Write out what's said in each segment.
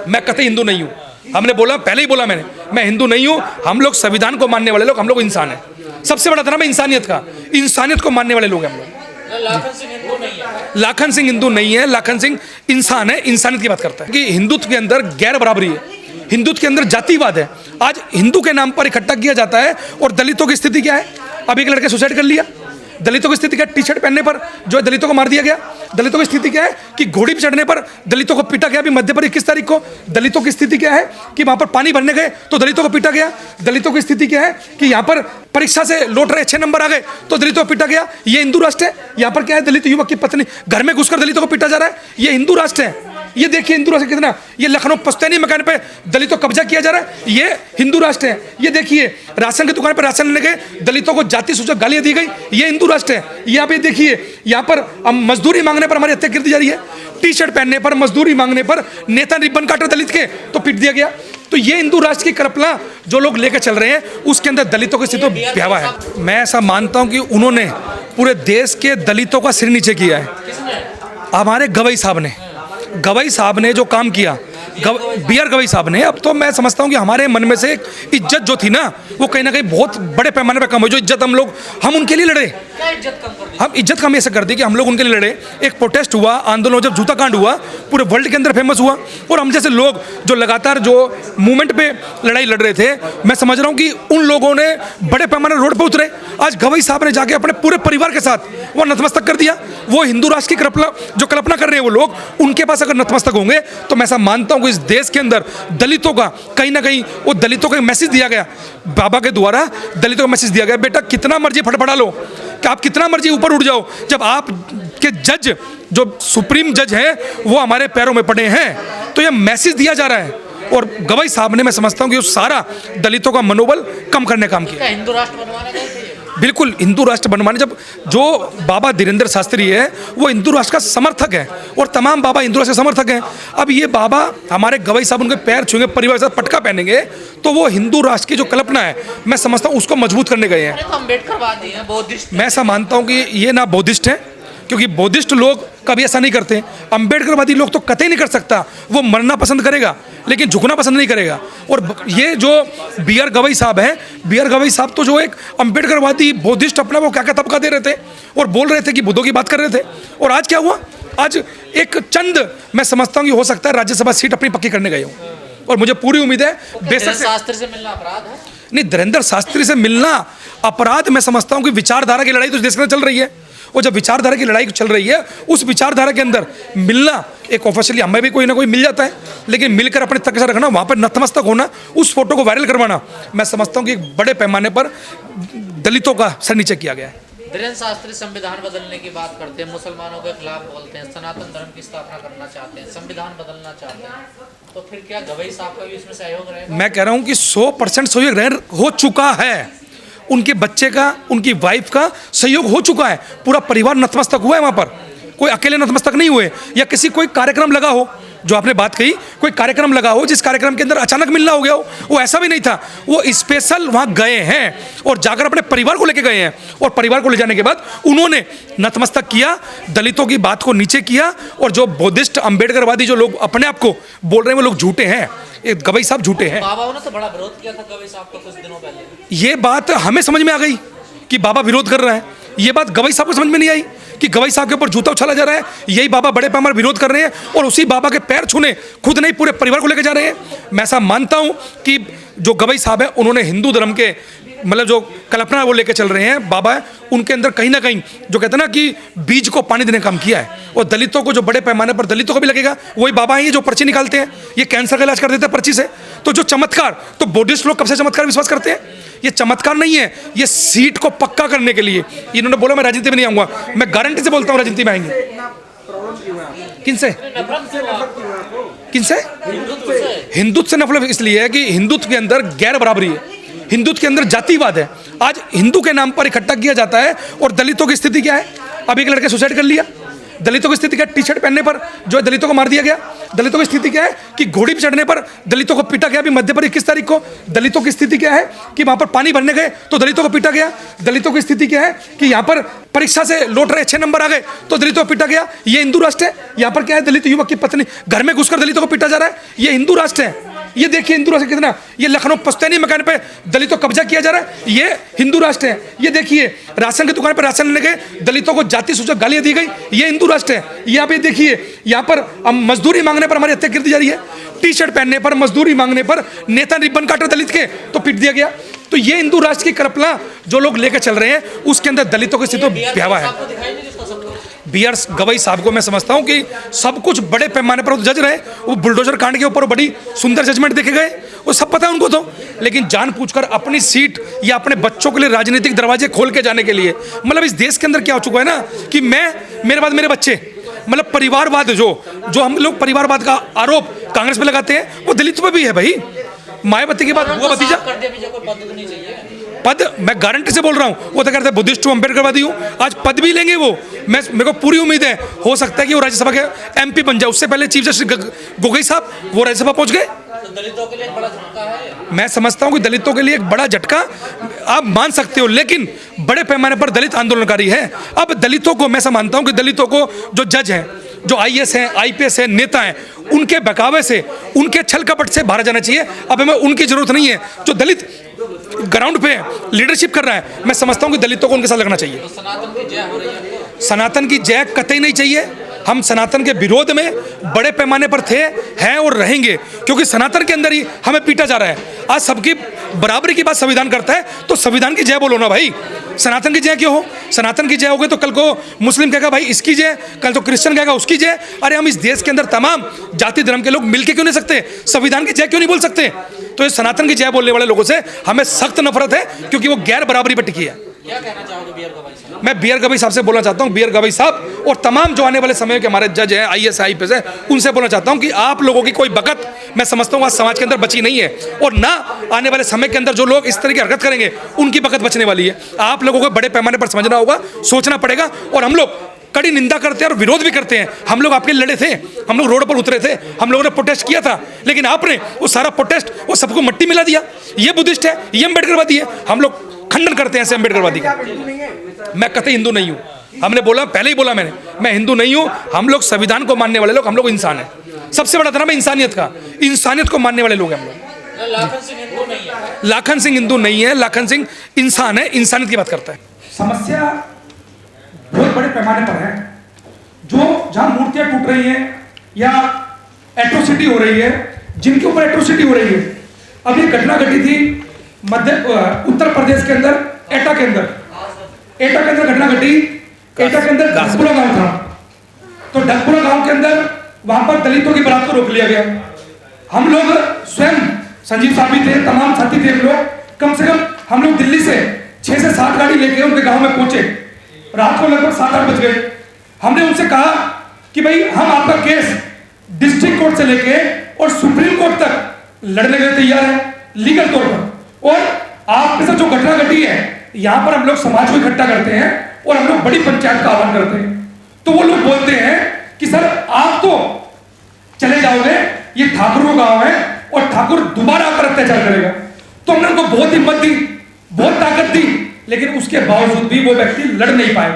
मैं कतई हिंदू नहीं हूँ। हमने बोला, पहले ही बोला मैंने, मैं हिंदू नहीं हूँ। हम लोग संविधान को मानने वाले लोग, हम लोग इंसान हैं। सबसे बड़ा धर्म है इंसानियत का, इंसानियत को मानने वाले लोग हैं हम लोग। लाखन सिंह हिंदू नहीं है। लाखन सिंह हिंदू नहीं है, लाखन सिंह इंसान है, इंसानियत की बात करता है कि हिंदुत्व के अंदर गैर बराबरी है, हिंदुत्व के अंदर जातिवाद है। आज हिंदू के नाम पर इकट्ठा किया जाता है और दलितों की स्थिति क्या है? अब एक लड़के सुसाइड कर लिया, दलितों की स्थिति क्या है? टी शर्ट पहनने पर जो है दलितों को मार दिया गया। दलितों की स्थिति क्या है कि घोड़ी पर चढ़ने पर दलितों को पीटा गया। अभी मध्य प्रदेश 21 तारीख को दलितों की स्थिति क्या है कि वहां पर पानी भरने गए तो दलितों को पीटा गया। दलितों की स्थिति क्या है कि यहाँ पर परीक्षा से लौट रहे 6 नंबर आ गए तो दलितों को पीटा गया। ये हिंदू राष्ट्र है? यहाँ पर क्या है, दलित युवक की पत्नी घर में घुसकर दलितों को पीटा जा रहा है। ये हिंदू राष्ट्र है? ये देखिए हिंदू राष्ट्र कितना, ये लखनऊ पुश्तैनी मकान पे दलितों को कब्जा किया जा रहा है, ये हिंदू राष्ट्र है। ये देखिए राशन की दुकान पर राशन लेने गए, दलितों को जाति सूचक गालियां दी गई, ये हिंदू राष्ट्र है। ये आप ये देखिए, यहाँ पर मजदूरी मांगने पर हमारी हत्या कर दी जा रही है। टी शर्ट पहनने पर, मजदूरी मांगने पर नेता रिबन काटे दलित के तो पीट दिया गया। तो ये हिंदू राष्ट्र की कल्पना जो लोग लेकर चल रहे हैं, उसके अंदर दलितों की स्थिति भयावह है। मैं ऐसा मानता हूं कि उन्होंने पूरे देश के दलितों का सिर नीचे किया है। हमारे गवई साहब ने जो काम किया, बी आर गवई साहब ने, अब तो मैं समझता हूं कि हमारे मन में से एक इज्जत जो थी ना, वो कहीं ना कहीं बहुत बड़े पैमाने पर कम हुई। जो इज्जत हम उनके लिए लड़े, क्या इज्जत कम कर दी? हम इज्जत कम ऐसे कर दी कि हम लोग उनके लिए लड़े। एक प्रोटेस्ट हुआ, आंदोलन, जब जूता कांड हुआ पूरे वर्ल्ड के अंदर फेमस हुआ, और हम जैसे लोग जो लगातार जो मूवमेंट पे लड़ाई लड़ रहे थे, मैं समझ रहा हूँ कि उन लोगों ने बड़े पैमाने रोड पर उतरे। आज गवई साहब ने जाके अपने पूरे परिवार के साथ वो नतमस्तक कर दिया। वो हिंदू राष्ट्र की कल्पना कर रहे हैं वो लोग, उनके पास अगर नतमस्तक होंगे तो मैं ऐसा मानता हूँ कि इस देश के अंदर दलितों का कहीं ना कहीं वो दलितों को मैसेज दिया गया, बाबा के द्वारा दलितों को मैसेज दिया गया, बेटा कितना मर्जी फटफड़ा लो, कि आप कितना मर्जी ऊपर उठ जाओ, जब आप के जज जो सुप्रीम जज हैं वो हमारे पैरों में पड़े हैं। तो ये मैसेज दिया जा रहा है। और गवई साहब ने, मैं समझता हूँ कि वो सारा दलितों का मनोबल कम करने का काम किया। हिंदू राष्ट्र बनवाने गए थे? बिल्कुल हिंदू राष्ट्र बनवाने, जब जो बाबा धीरेन्द्र शास्त्री है वो हिंदू राष्ट्र का समर्थक है और तमाम बाबा हिंदू राष्ट्र के समर्थक हैं। अब ये बाबा हमारे गवई साहब उनके पैर छूएंगे, परिवार के साथ पटका पहनेंगे, तो वो हिंदू राष्ट्र की जो कल्पना है, मैं समझता हूँ उसको मजबूत करने गए हैं। तो अम्बेडकरवादी हैं, बौद्धिस्ट। मैं ऐसा मानता हूँ कि ये ना बौद्धिस्ट है, क्योंकि बौद्धिस्ट लोग कभी ऐसा नहीं करते। अम्बेडकरवादी लोग तो कतई नहीं कर सकता, वो मरना पसंद करेगा लेकिन झुकना पसंद नहीं करेगा। और ये जो बी आर गवई साहब हैं, बी आर गवई साहब तो जो एक अम्बेडकरवादी बौद्धिस्ट अपना वो क्या क्या तबका दे रहे थे और बोल रहे थे कि बुद्धों की बात कर रहे थे। और आज क्या हुआ, आज एक चंद, मैं समझता हूँ कि हो सकता है राज्यसभा सीट अपनी पक्की करने गए हो, और मुझे पूरी उम्मीद है बेशक शास्त्री से मिलना अपराध है? नहीं, धीरेन्द्र शास्त्री से मिलना अपराध, मैं समझता हूँ कि विचारधारा की लड़ाई तो देश में चल रही है, और जब विचारधारा की लड़ाई चल रही है उस विचारधारा के अंदर मिलना एक ऑफिशियली हमें भी कोई ना कोई मिल जाता है, लेकिन मिलकर अपने तक से रखना, वहाँ पर नतमस्तक होना, उस फोटो को वायरल करवाना, मैं समझता हूँ कि एक बड़े पैमाने पर दलितों का सर नीचे किया गया है। धीरेन्द्र शास्त्री संविधान बदलने की बात करते हैं, मुसलमानों के खिलाफ बोलते हैं, सनातन धर्म की स्थापना करना चाहते हैं, संविधान बदलना चाहते हैं, तो फिर क्या गवई साहब का भी इसमें सहयोग रहेगा? मैं कह रहा हूँ कि 100% सहयोग हो चुका है। उनके बच्चे का, उनकी वाइफ का सहयोग हो चुका है, पूरा परिवार नतमस्तक हुआ है। वहाँ पर कोई अकेले नतमस्तक नहीं हुए, या किसी कोई कार्यक्रम लगा हो, जो आपने बात कही, कोई कार्यक्रम लगा हो जिस कार्यक्रम के अंदर अचानक मिलना हो गया हो, वो ऐसा भी नहीं था। वो स्पेशल वहाँ गए हैं और जाकर अपने परिवार को लेके गए हैं, और परिवार को ले जाने के बाद उन्होंने नतमस्तक किया, दलितों की बात को नीचे किया। और जो बौद्धिस्ट अम्बेडकरवादी जो लोग अपने आप को बोल रहे हैं वो लोग झूठे हैं, ये गवई साहब झूठे हैं। बाबा ने तो बड़ा विरोध किया था गवई साहब का कुछ दिनों पहले। ये बात हमें समझ में आ गई कि बाबा विरोध कर रहा है, ये बात गवई साहब को समझ में नहीं आई कि गवई साहब के ऊपर जूता उछाला जा रहा है। यही बाबा बड़े पैमाने विरोध कर रहे हैं और उसी बाबा के पैर छूने खुद नहीं पूरे परिवार को लेकर जा रहे हैं। मैं ऐसा मानता हूं कि जो गवई साहब है उन्होंने हिंदू धर्म के मतलब जो कल्पना वो लेकर चल रहे हैं बाबा, उनके अंदर कहीं ना कहीं जो कहते हैं ना कि बीज को पानी देने का काम किया है। और दलितों को जो बड़े पैमाने पर दलितों को भी लगेगा, वही बाबा हैं ये जो पर्ची निकालते हैं, ये कैंसर का इलाज कर देते हैं पर्ची से। तो जो चमत्कार, तो बौद्धिस्ट लोग कब से चमत्कार विश्वास करते हैं? ये चमत्कार नहीं है, ये सीट को पक्का करने के लिए। इन्होंने बोला मैं राजनीति में नहीं आऊंगा, मैं गारंटी से बोलता हूँ राजनीति में आएंगे। किनसे? किनसे? हिंदुत्व से नफरत इसलिए है कि हिंदुत्व के अंदर गैर बराबरी है, हिंदुत्व के अंदर जातिवाद है। आज हिंदू के नाम पर इकट्ठा किया जाता है और दलितों की स्थिति क्या है? अब एक लड़के सुसाइड कर लिया, दलितों की स्थिति क्या है? टी शर्ट पहनने पर जो है दलितों को मार दिया गया। दलितों की स्थिति क्या है कि घोड़ी पर चढ़ने पर दलितों को पीटा गया। अभी मध्य पर 21 तारीख को दलितों की स्थिति क्या है कि वहां पर पानी भरने गए तो दलितों को पीटा गया। दलितों की स्थिति क्या है कि यहाँ पर परीक्षा से लौट रहे 6 नंबर आ गए तो दलितों को पीटा गया। ये हिंदू राष्ट्र है? यहाँ पर क्या है, दलित युवक की पत्नी घर में घुसकर दलितों को पीटा जा रहा है। ये हिंदू राष्ट्र है? ये देखिए हिंदू राष्ट्र कितना, ये लखनऊ पुश्तैनी मकान पे दलितों को कब्जा किया जा रहा है। ये हिंदू राष्ट्र है? ये देखिए राशन की दुकान पर राशन लेने गए दलितों को जाति सूचक गालियां दी गई। ये हिंदू राष्ट्र है? ये आप ये देखिए यहाँ पर मजदूरी मांगने पर हमारी हत्या कर दी जा रही है। टी शर्ट पहनने पर, मजदूरी मांगने पर नेता रिबन काटा दलित के तो पीट दिया गया। तो ये हिंदू राष्ट्र की कल्पना जो लोग लेकर चल रहे हैं उसके अंदर दलितों की स्थिति भयावह है। BR गवई साहब को मैं समझता हूं कि सब कुछ बड़े पैमाने पर जज रहे, वो बुलडोजर कांड के ऊपर बड़ी सुंदर जजमेंट देखे गए, वो सब पता है उनको तो, लेकिन जानबूझकर अपनी सीट या अपने बच्चों के लिए राजनीतिक दरवाजे खोल के जाने के लिए, मतलब इस देश के अंदर क्या हो चुका है ना कि मैं, मेरे बाद मेरे बच्चे, मतलब परिवारवाद जो हम लोग परिवारवाद का आरोप कांग्रेस पे लगाते हैं वो दलितों पे भी है भाई। मायावती के बाद हुआ भतीजा पद, मैं गारंटी से बोल रहा हूँ, वो तो कहते हैं बुद्धिस्ट हूँ, अम्बेडकरवादी हूँ, आज पद भी लेंगे वो। मेरे को पूरी उम्मीद है, हो सकता है कि वो राज्यसभा के MP बन जाए। उससे पहले चीफ जस्टिस गोगोई साहब वो राज्यसभा पहुंच गए। दलितों के लिए एक बड़ा झटका है। मैं समझता हूं कि दलितों के लिए एक बड़ा झटका आप मान सकते हो, लेकिन बड़े पैमाने पर दलित आंदोलनकारी है। अब दलितों को मैं मानता हूं कि दलितों को जो जज हैं, जो IAS हैं, IPS हैं, नेता हैं, उनके बहकावे से, उनके छल कपट से बाहर जाना चाहिए। अब हमें उनकी जरूरत नहीं है। जो दलित ग्राउंड पे लीडरशिप कर रहा है, मैं समझता हूं कि दलितों को उनके साथ लगना चाहिए। तो सनातन की जय हो रही है। सनातन की जय कतई नहीं चाहिए। हम सनातन के विरोध में बड़े पैमाने पर थे, हैं और रहेंगे, क्योंकि सनातन के अंदर ही हमें पीटा जा रहा है। आज सबकी बराबरी की बात संविधान करता है तो संविधान की जय बोलो ना भाई। सनातन की जय क्यों हो? सनातन की जय हो गई तो कल को मुस्लिम कहेगा भाई इसकी जय, कल तो क्रिश्चियन कहेगा उसकी जय। अरे हम इस देश के अंदर तमाम जाति धर्म के लोग मिलके क्यों नहीं सकते? संविधान की जय क्यों नहीं बोल सकते? तो ये सनातन की जय बोलने वाले लोगों से हमें सख्त नफरत है, क्योंकि वो गैर बराबरी पर टिकी है। क्या कहना चाहोगे BR गवई साहब? मैं BR गवई साहब से बोलना चाहता हूं, BR गवई साहब और तमाम जो आने वाले समय के हमारे जज हैं, IAS IPS हैं, उनसे बोलना चाहता हूं कि आप लोगों की कोई बकत मैं समझता हूं आज समाज के अंदर बची नहीं है, और ना आने वाले समय के अंदर जो लोग इस तरह की हरकत करेंगे उनकी बकत बचने वाली है। आप लोगों को बड़े पैमाने पर समझना होगा, सोचना पड़ेगा। और हम लोग कड़ी निंदा करते हैं और विरोध भी करते हैं। हम लोग आपके लड़े थे, हम लोग रोड पर उतरे थे, हम लोगों ने प्रोटेस्ट किया था, लेकिन आपने वो सारा प्रोटेस्ट वो सबको मट्टी मिला दिया। ये बुद्धिस्ट है, ये अम्बेडकरवादी है। हम लोग खंडन करते हैं ऐसे अम्बेडकरवादी का। मैं कतई हिंदू नहीं हूँ, हमने बोला, पहले ही बोला मैंने, मैं हिंदू नहीं हूँ। हम लोग संविधान को मानने वाले लोग, हम लोग इंसान हैं। सबसे बड़ा धर्म है इंसानियत का, इंसानियत को मानने वाले लोग हैं हम लोग। लाखन सिंह हिंदू नहीं है। लाखन सिंह हिंदू नहीं है, लाखन सिंह इंसान है, इंसानियत की बात करता है। समस्या बहुत बड़े पैमाने पर है। जो जहां मूर्तियां टूट रही हैं या एट्रोसिटी हो रही है, जिनके ऊपर एट्रोसिटी हो रही है, अब ये घटना घटी थी उत्तर प्रदेश के अंदर एटा के अंदर घटना घटी। एटा के अंदर ढकपुरा गांव था, तो ढकपुरा गांव के अंदर वहां पर दलितों की बारात को रोक लिया गया। हम लोग स्वयं, संजीव साहब भी थे, तमाम साथी थे हम लोग, कम से कम हम लोग दिल्ली से 6 से 7 गाड़ी लेके उनके गांव में पहुंचे। रात को लगभग 7-8 बज गए। हमने उनसे कहा कि भाई हम आपका केस डिस्ट्रिक्ट कोर्ट से लेके और सुप्रीम कोर्ट तक लड़ने के लिए तैयार है लीगल तौर पर, और आपके साथ जो घटना घटी है यहाँ पर हम लोग समाज को इकट्ठा करते हैं और हम लोग बड़ी पंचायत का आह्वान करते हैं। तो वो लोग बोलते हैं कि सर आप तो चले जाओगे, ये ठाकुरों गांव है और ठाकुर दोबारा आकर अत्याचार करेगा। तो हमने उनको बहुत हिम्मत दी, बहुत ताकत दी, लेकिन उसके बावजूद भी वो व्यक्ति लड़ नहीं पाए।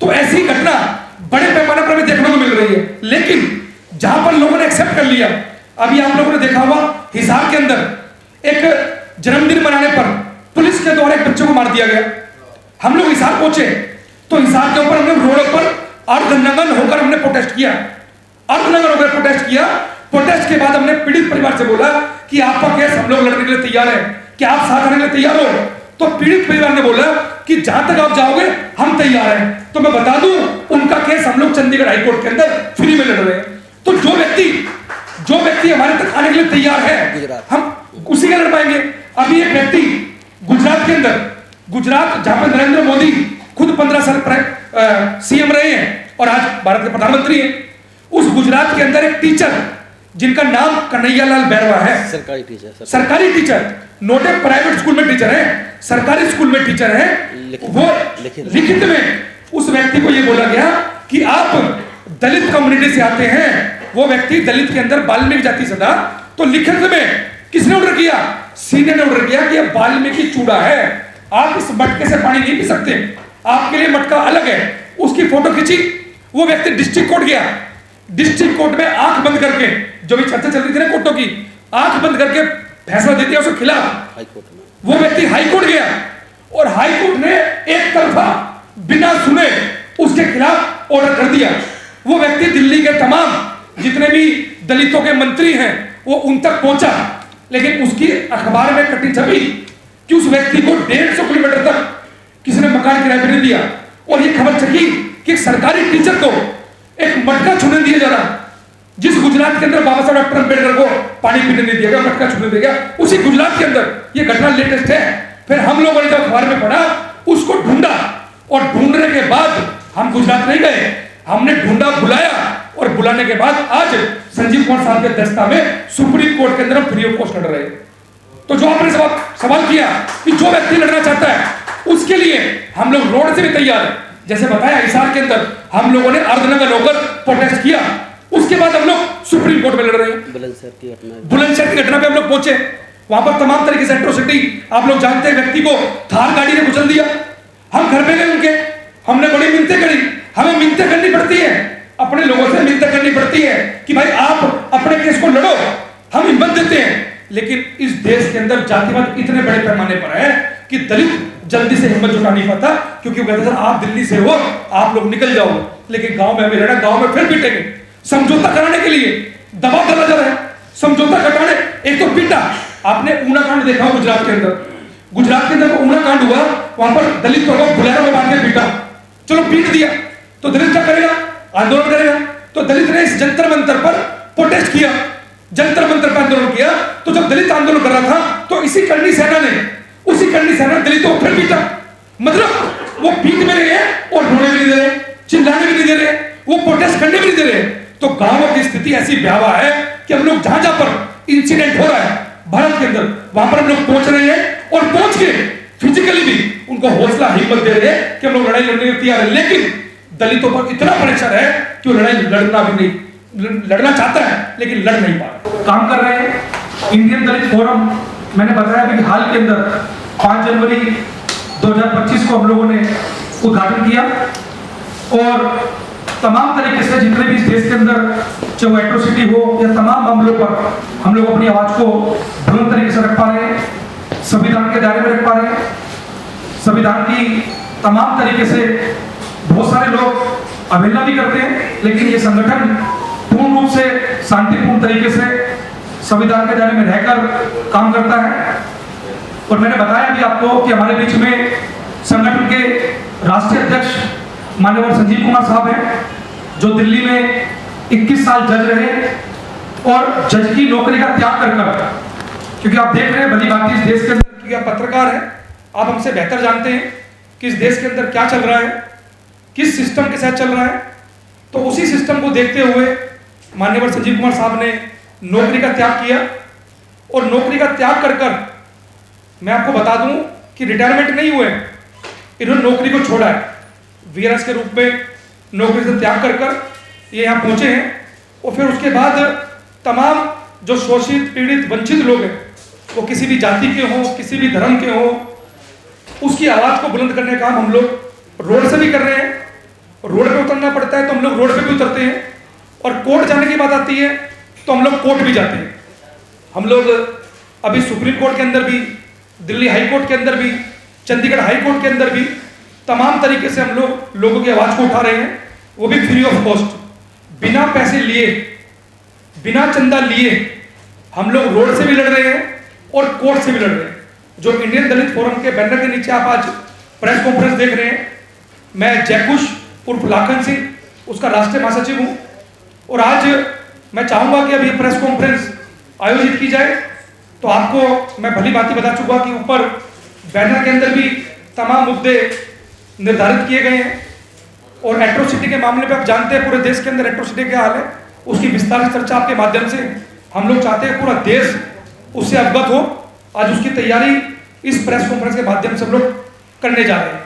तो ऐसी घटना बड़े पैमाने पर भी देखने को मिल रही है। लेकिन जहां पर लोगों ने एक्सेप्ट कर लिया, अभी आप लोगों ने देखा होगा हिसार के अंदर एक जन्मदिन मनाने पर पुलिस के द्वारा एक बच्चे को मार दिया गया। हम लोग हिसार पहुंचे तो हिसार के ऊपर हमने रोड पर अर्धनग्न होकर हमने प्रोटेस्ट किया। अर्धनग्न होकर प्रोटेस्ट किया। प्रोटेस्ट के बाद हमने पीड़ित परिवार से बोला कि आपका केस हम लोग लड़ने के लिए तैयार है, क्या आप साथ आने के लिए तैयार हो? तो पीड़ित परिवार ने बोला कि जहां तक आप जाओगे हम तैयार हैं। तो मैं बता दूं, उनका केस हम लोग चंडीगढ़ हाईकोर्ट के अंदर फ्री में लड़ रहे हैं। तो जो व्यक्ति हमारे तक आने के लिए तैयार है, हम उसी का लड़ पाएंगे। अभी एक व्यक्ति गुजरात के अंदर, गुजरात जहां पर नरेंद्र मोदी खुद 15 साल CM रहे हैं और आज भारत के प्रधानमंत्री हैं, उस गुजरात के अंदर एक टीचर जिनका नाम कन्हैयालाल बैरवा है, सरकारी टीचर, नोट ए प्राइवेट स्कूल में टीचर है, सरकारी स्कूल में टीचर है। वो लिखित में उस व्यक्ति को ये बोला गया कि आप दलित कम्युनिटी से आते हैं, वो व्यक्ति दलित के अंदर वाल्मीकि जाति से था, तो लिखित में किसने ऑर्डर किया? सीनियर ने ऑर्डर किया कि ये वाल्मीकि चूड़ा है, आप इस मटके से पानी नहीं पी सकते, आपके लिए मटका अलग है। उसकी फोटो खींची, वो व्यक्ति डिस्ट्रिक्ट कोर्ट गया, डिस्ट्रिक्ट कोर्ट में आंख बंद करके, जो भी चर्चा चल रही थी ना कोर्टों की, आंख बंद करके फैसला दे दिया उसके खिलाफ। वो व्यक्ति हाई कोर्ट गया और हाई कोर्ट ने एक तरफा बिना सुने उसके खिलाफ ऑर्डर कर दिया। वो व्यक्ति दिल्ली के तमाम जितने भी दलितों के मंत्री हैं वो उन तक पहुंचा, लेकिन उसकी अखबार में कटी छवि कि उस व्यक्ति को 150 किलोमीटर तक किसी ने मकान किराए पर नहीं दिया। और ये खबर चकी कि एक सरकारी टीचर को एक मटका छूने दिया जा रहा, जिस गुजरात के अंदर बाबा साहब डॉक्टर अम्बेडकर को पानी पीने नहीं दिया गया, मटका छूने दिया गया, उसी गुजरात के अंदर ये घटना लेटेस्ट है। फिर हम लोगों ने जब अखबार में पढ़ा, उसको ढूंढा, और ढूंढने के बाद हम गुजरात नहीं गए, हमने ढूंढा, बुलाया, और बुलाने के बाद आज संजीव कुमार साहब के दस्ता में सुप्रीम कोर्ट के अंदर हम फ्री ऑफ कॉस्ट लड़ रहे हैं। तो जो आपने सवाल किया कि जो व्यक्ति लड़ना चाहता है उसके लिए हम लोग रोड से भी तैयार हैं। जैसे बताया, हिसार के अंदर हम लोगों ने अर्धनगर होकर प्रोटेस्ट किया, उसके बाद हम लोग सुप्रीम कोर्ट में लड़ रहे हैं। बुलंदशहर की घटना पे हम लोग पहुंचे, वहां पर तमाम तरीके से एट्रोसिटी, आप लोग जानते हैं, व्यक्ति को थार गाड़ी ने कुचल दिया। हम घर पे गए उनके, हमने बड़ी मिन्नतें करी, हमें मिन्नतें करनी पड़ती है, अपने लोगों से मिन्नतें करनी पड़ती है कि भाई आप अपने केस को लड़ो, हम हिम्मत देते हैं। लेकिन इस देश के अंदर जातिवाद इतने बड़े पैमाने पर है कि दलित जल्दी से हिम्मत जुटा नहीं पाता, क्योंकि वो कहते हैं आप दिल्ली से हो, आप लोग निकल जाओ, लेकिन गांव में हमें रहना, गांव में फिर पीटेंगे। समझौता कराने के लिए दबाव डाला जा रहा है, समझौता कराने, एक तो पीटा। आपने ऊना कांड देखा हो गुजरात के अंदर, गुजरात के अंदर ऊना कांड हुआ, वहां पर दलितों को बुलेरो में बांध के पीटा, चलो पीट दिया, तो दलित क्या करेगा? आंदोलन करेगा। तो दलित ने इस जंतर मंतर पर प्रोटेस्ट किया, जंतर मंतर पर आंदोलन किया। तो जब दलित आंदोलन कर रहा था, तो इसी करनी सेना ने, उसी करनी सेना दलितों को फिर पीटा। मतलब वो पीट में रहे हैं और रोने भी नहीं दे रहे, चिल्लाने भी नहीं दे रहे, वो प्रोटेस्ट करने भी नहीं दे रहे। तो गांवों की स्थिति ऐसी भयावह है कि हम लोग जहां जहां पर इंसिडेंट हो रहा है भारत के अंदर, वहां पर हम लोग पहुंच रहे हैं, और पहुंच के फिजिकली भी उनको हौसला हिम्मत दे रहे हैं कि हम लोग लड़ाई लड़ने के तैयार है। लेकिन दलितों पर इतना प्रेशर है कि वो लड़ाई लड़ना भी नहीं, लड़ना चाहता है लेकिन लड़ नहीं पा रहा। काम कर रहे हैं इंडियन दलित फोरम, मैंने बताया कि हाल के अंदर 5 जनवरी 2025 को हम लोगों ने उद्घाटन किया, और तमाम तरीके से जितने भी इस देश के अंदर जो एट्रोसिटी हो या तमाम मामलों पर हम लोग अपनी आवाज को बुलंद तरीके से रख पा रहे हैं, संविधान के दायरे में रख पा रहे हैं। संविधान की तमाम तरीके से बहुत सारे लोग अवहेलना भी करते हैं, लेकिन ये संगठन पूर्ण रूप से शांतिपूर्ण तरीके से संविधान के दायरे में रहकर काम करता है। और मैंने बताया भी आपको कि हमारे बीच में संगठन के राष्ट्रीय अध्यक्ष माननीय संजीव कुमार साहब हैं, जो दिल्ली में 21 साल जज रहे और जज की नौकरी का त्याग कर, क्योंकि आप देख रहे हैं भली भांति इस देश के अंदर, क्योंकि आप पत्रकार हैं, आप हमसे बेहतर जानते हैं कि इस देश के अंदर क्या चल रहा है, किस सिस्टम के साथ चल रहा है। तो उसी सिस्टम को देखते हुए माननीय संजीव कुमार साहब ने नौकरी का त्याग किया, और नौकरी का त्याग कर मैं आपको बता दूं कि रिटायरमेंट नहीं हुए, इन्होंने नौकरी को छोड़ा है, वीआरएस के रूप में नौकरी से त्याग कर ये यहाँ पहुंचे हैं। और फिर उसके बाद तमाम जो शोषित, पीड़ित, वंचित लोग हैं, वो किसी भी जाति के हों, किसी भी धर्म के हों, उसकी आवाज़ को बुलंद करने का काम हम लोग रोड से भी कर रहे हैं। रोड पे उतरना पड़ता है तो हम लोग रोड पे भी उतरते हैं, और कोर्ट जाने की बात आती है तो हम लोग कोर्ट भी जाते हैं। हम लोग अभी सुप्रीम कोर्ट के अंदर भी, दिल्ली हाई कोर्ट के अंदर भी, चंडीगढ़ हाई कोर्ट के अंदर भी तमाम तरीके से हम लोग लोगों की आवाज़ को उठा रहे हैं, वो भी फ्री ऑफ कॉस्ट, बिना पैसे लिए, बिना चंदा लिए हम लोग रोड से भी लड़ रहे हैं और कोर्ट से भी लड़ रहे हैं। जो इंडियन दलित फोरम के बैनर के नीचे आप आज प्रेस कॉन्फ्रेंस देख रहे हैं, मैं जयकुश उर्फ लाखन सिंह उसका राष्ट्रीय महासचिव हूँ, और आज मैं चाहूँगा कि अब ये प्रेस कॉन्फ्रेंस आयोजित की जाए। तो आपको मैं भली बात बता चुका कि ऊपर बैनर के अंदर भी तमाम मुद्दे निर्धारित किए गए हैं, और एट्रोसिटी के मामले पे आप जानते हैं पूरे देश के अंदर एट्रोसिटी क्या हाल है, उसकी विस्तारित चर्चा आपके माध्यम से हम लोग चाहते हैं पूरा देश उससे अवगत हो। आज उसकी तैयारी इस प्रेस कॉन्फ्रेंस के माध्यम से हम लोग करने जा रहे हैं।